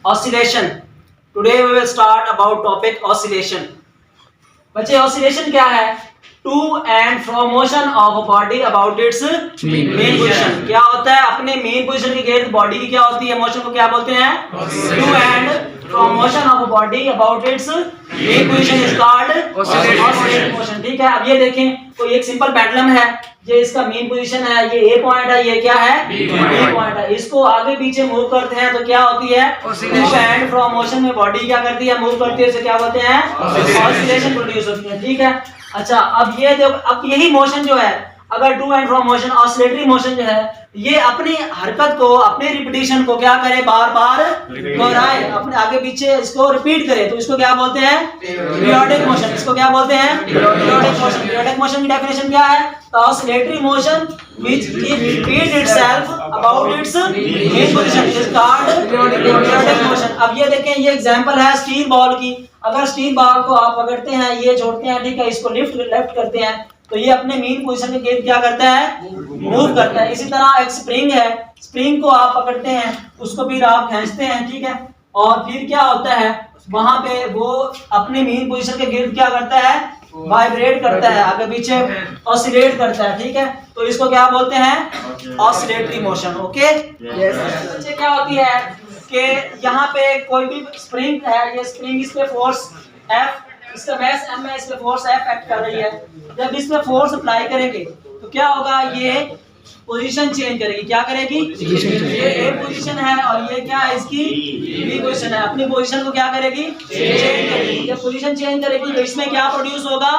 Oscillation. Today we will start about topic oscillation. बच्चे oscillation क्या है? To and from motion of a body about its main position. क्या होता है? अपने main position के गिर्द बॉडी की क्या होती है मोशन को क्या बोलते हैं? To and from motion of a body about its main position is called oscillating motion. ठीक है, अब ये देखें, कोई एक सिंपल पेंडुलम है, ये इसका मेन पोजीशन है, ये ए पॉइंट है, ये क्या है? बी पॉइंट है। इसको आगे पीछे मूव करते हैं तो क्या होती है? टू एंड फ्रॉम मोशन में बॉडी क्या करती है? मूव करती है, इसे क्या बोलते हैं? ऑसिलेशन प्रोड्यूस होती है। ठीक है, अच्छा अब ये देखो, अब यही मोशन जो है, अगर to and from motion oscillatory motion जो है, ये अपनी हरकत को, अपने रिपीटिशन को क्या करे? बार बार दोहराए, अपने आगे पीछे इसको रिपीट करे, तो इसको क्या बोलते हैं? Periodic motion. इसको क्या बोलते हैं? Periodic motion. पीरियोडिक मोशन की डेफिनेशन क्या है? Oscillatory motion which repeats itself about its main position is called periodic motion। अब ये देखें, ये एग्जांपल है स्टील बॉल की। अगर स्टील बॉल को आप पकड़ते हैं, ये छोड़ते हैं, ठीक है, इसको लेफ्ट करते हैं, तो ये अपने मेन पोजीशन के गिर्द क्या करता है? मूव करता है। इसी तरह एक स्प्रिंग है, स्प्रिंग को आप पकड़ते हैं, उसको फिर आप खींचते हैं, ठीक है, और फिर क्या होता है? वहां पे वो अपने मेन पोजीशन के गिर्द क्या करता है? वाइब्रेट करता है, आगे पीछे ऑसिलेट करता है। ठीक है, तो इसको क्या बोलते हैं? Oscillatory motion. Okay, yes. क्या होती है कि यहाँ पे कोई भी स्प्रिंग है, ये स्प्रिंग, इस पे फोर्स F, इसका मास m है, इस पे फोर्स F एक्ट कर रही है। जब इस पे फोर्स अप्लाई करेंगे तो क्या होगा? ये पोजीशन चेंज करेगी। क्या करेगी? ये ए पोजीशन है और ये क्या है? इसकी बी पोजीशन है। अपनी पोजीशन को क्या करेगी? चेंज करेगी। जब पोजीशन चेंज करेगी तो इसमें क्या प्रोड्यूस होगा?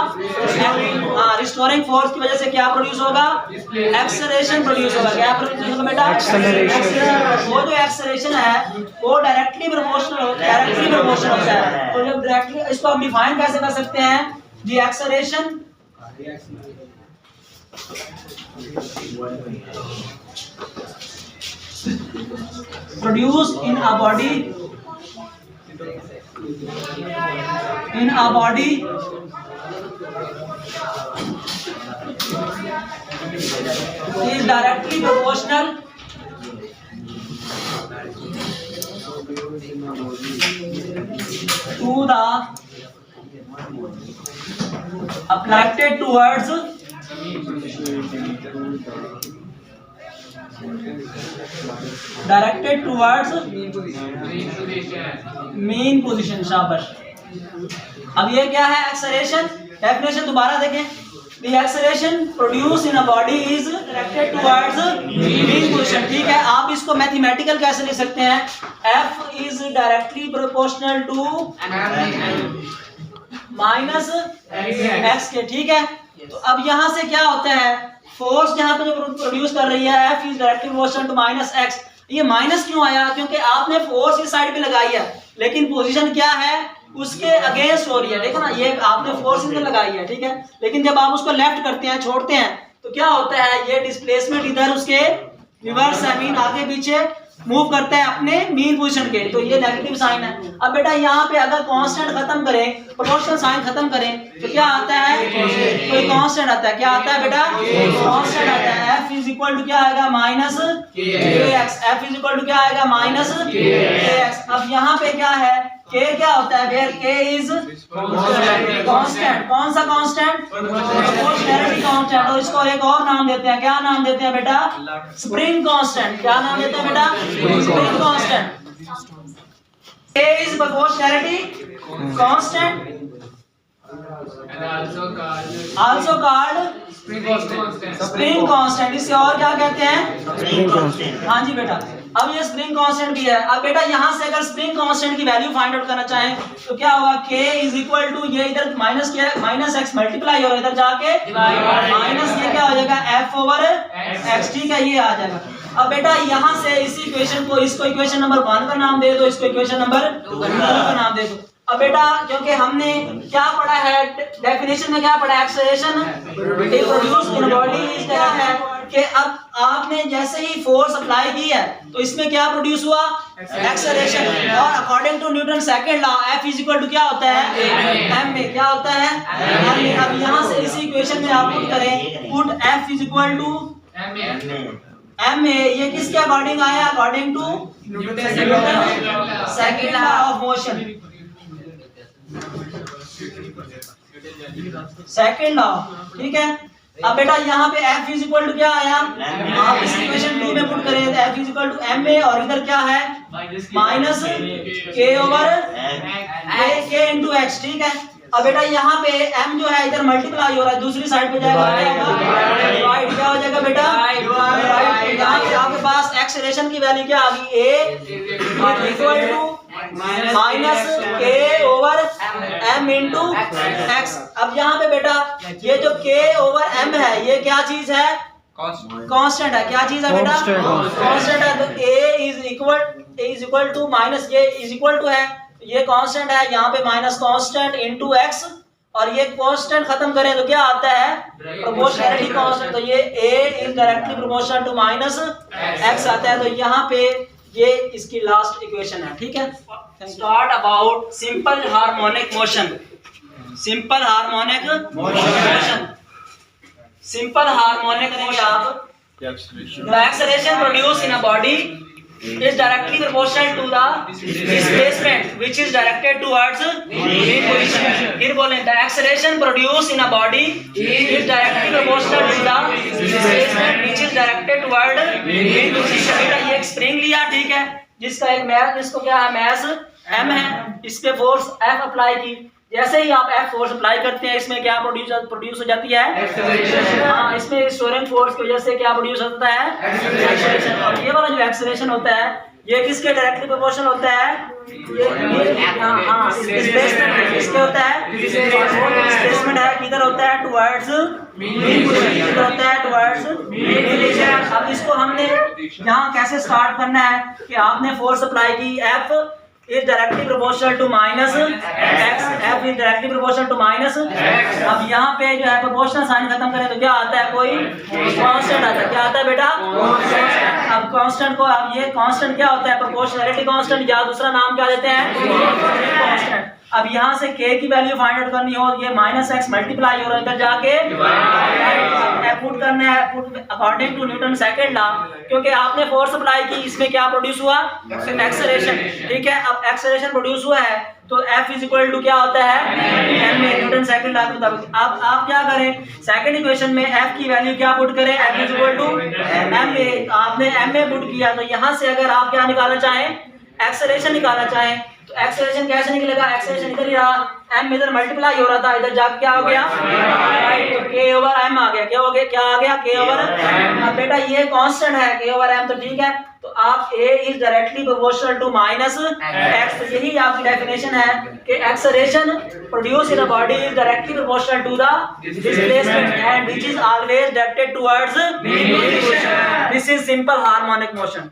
रिस्टोरिंग फोर्स की वजह से क्या प्रोड्यूस होगा? एक्सेलरेशन प्रोड्यूस होगा। क्या प्रोड्यूस होगा बेटा? एक्सेलरेशन। वो जो एक्सेलरेशन है वो डायरेक्टली प्रोपोर्शनल होता है। तो जब डायरेक्टली, इसको हम डिफाइन कैसे कर सकते हैं? The acceleration produced in a body is directly proportional to the attracted towards main position. शाबाश। अब ये क्या है? एक्सेलरेशन। डेफिनेशन दोबारा देखें। The acceleration produced in a body is directed towards mean position। ठीक है, आप इसको मैथमेटिकल कैसे लिख सकते हैं? F is directly proportional to minus x के। ठीक है, तो अब यहाँ से क्या होता है? फोर्स यहाँ पे जो प्रोड्यूस कर रही है F is directly proportional to minus x। ये माइनस क्यों आया? क्योंकि आपने फोर्स इस साइड पे लगाई है, लेकिन पोजीशन क्या है? उसके अगेंस्ट हो रही है। देखो ना, ये आपने फोर्स इधर लगाई है, ठीक है, लेकिन जब आप उसको लेफ्ट करते हैं, छोड़ते हैं, तो क्या होता है? ये डिस्प्लेसमेंट इधर उसके रिवर्स है, मीन आगे पीछे मूव करता है अपने मीन पोजीशन के, तो ये नेगेटिव साइन है। अब बेटा यहाँ पे अगर कांस्टेंट खत्म करें, प्रोपोर्शनल साइन खत्म करें, तो क्या आता है? कोई कांस्टेंट आता है। क्या आता है बेटा? कांस्टेंट आता है। F इज इक्वल टू क्या आएगा? Minus kx। F is equal to क्या आएगा? Minus kx। अब यहाँ पे क्या है? K क्या होता है? Where K is constant. कौन सा कांस्टेंट? Proportionality constant. और इसको एक और नाम देते हैं। क्या नाम देते हैं बेटा? Spring constant. क्या नाम देते हैं बेटा? Spring constant. K is proportionality constant and also called spring constant. इसे और क्या कहते हैं? Spring constant. हाँ जी बेटा, अब ये स्प्रिंग कांस्टेंट भी है। अब बेटा यहाँ से अगर स्प्रिंग कांस्टेंट की वैल्यू फाइंड आउट करना चाहें तो क्या होगा? K इज इक्वल टू, ये इधर माइनस क्या है? माइनस x मल्टीप्लाई होगा, इधर जाके माइनस ये क्या हो जाएगा? F over x। ठीक है, ये आ जाएगा। अब बेटा यहाँ से इसी इक्वेशन को, इसको इक्वेशन नंबर 1 का नाम दे दो, इसको इक्वेशन नंबर 2 का नाम दे दो। अब बेटा क्योंकि हमने क्या पढ़ा है? डेफिनेशन में क्या पढ़ा है? Acceleration produced in body is क्या है कि अब आपने जैसे ही फोर्स अप्लाई की है तो इसमें क्या प्रोड्यूस हुआ? एक्सेलरेशन। और according to Newton second law F is equal to क्या होता है? m में। क्या होता है? m में। अब यहाँ से इसी इक्वेशन में आप पुट करें, put F is equal to m में। ये किसके अकॉर्डिंग आया? According to Newton second law of motion, second law, ठीक है। अब बेटा यहाँ पे F इज इक्वल टू क्या आया, आप इस इक्वेशन 2 में पुट करें तो F is equal to m और इधर क्या है minus k over k into x, ठीक है। अब बेटा यहाँ पे m जो है इधर मल्टीप्लाई हो रहा है, दूसरी साइड पे जाएगा क्या होगा, डिवाइड, क्या हो जाएगा बेटा डिवाइड। यहाँ पे आपके पास एक्सेलरेशन की वैल्यू क्या आ गई, a equal to minus k over m into x. अब यहाँ पे बेटा ये जो k ओवर m है ये क्या चीज है, कांस्टेंट है। क्या चीज है बेटा, कांस्टेंट है। तो a is equal to minus ये इज इक्वल टू है, ये कांस्टेंट है, यहाँ पे माइनस कांस्टेंट इनटू x, और ये कांस्टेंट खत्म करें तो क्या आता है प्रोपोर्शनैलिटी कांस्टेंट। तो ये a is directly proportional to minus x आता है। तो यहाँ पे ये इसकी लास्ट इक्वेशन है, ठीक है। Start about simple harmonic motion, simple harmonic motion, simple harmonic करेंगे आप। The acceleration produced in a body is directly proportional to the displacement which is directed towards mean position. फिर बोलें the acceleration produced in a body is directly proportional to the displacement which is directed toward mean position. बेटा ये एक spring लिया, ठीक है, जिसका एक मैस, जिसको क्या है मैस m है, इस पे फोर्स F अप्लाई की। जैसे ही आप F फोर्स अप्लाई करते हैं इसमें क्या प्रोड्यूस हो जाती है एक्सेलरेशन। हाँ, इसमें स्टोरिंग फोर्स की वजह से क्या प्रोड्यूस होता है एक्सेलरेशन। और ये वाला जो एक्सेलरेशन होता है ये किसके डायरेक्टली प्रोपोर्शनल होता है, ये हाँ डिस्प्लेसमेंट किसके होता है, डिस्प्लेसमेंट है किधर होता है टुवर्ड्स मीन पोजीशन, किधर होता है टुवर्ड्स मीन पोजीशन। अब इसको हमने यहाँ कैसे स्टार्ट करना है कि आपने फोर्स अप्लाई की, F is directly proportional to minus x, F is directly proportional to minus x। अब यहाँ पे जो है प्रोपोर्शनल साइन खत्म करें तो क्या आता है, कोई कांस्टेंट आता है। क्या आता है बेटा, अब कांस्टेंट को, अब ये कांस्टेंट क्या होता है प्रोपोर्शनैलिटी कांस्टेंट, या दूसरा नाम क्या देते हैं कांस्टेंट। अब यहाँ से k की वैल्यू फाइंड आउट करनी हो, ये माइनस एक्स मल्टीप्लाई हो रहा है, इधर जाके पुट करना है, put according to Newton second law, क्योंकि आपने फोर्स अप्लाई की, इसमें क्या प्रोड्यूस हुआ एक्सेलरेशन, ठीक है। अब एक्सेलरेशन प्रोड्यूस हुआ है तो F इज इक्वल टू क्या होता है m में, न्यूटन सेकंड लॉ के मुताबिक। अब आप क्या करें, सेकंड इक्वेशन में F की वैल्यू क्या पुट करें, F is equal to m में, आपने m में पुट किया तो यहाँ से अगर आप क्या निकालना चाहें एक्सेलरेशन निकालना चाहें तो एक्सेलरेशन कैसे निकलेगा, एक्सेलरेशन इधर ही रहा, m इधर मल्टीप्लाई हो रहा था, इधर जाके क्या हो गया तो k ओवर m आ गया। क्या हो गया, क्या आ गया k ओवर m। अब बेटा ये कांस्टेंट है k ओवर m, तो ठीक है, तो आप a is directly proportional to minus x। तो यही आपकी डेफिनेशन है कि acceleration produce in a body is directly proportional to the displacement and which is always directed towards mean position. This is simple harmonic motion.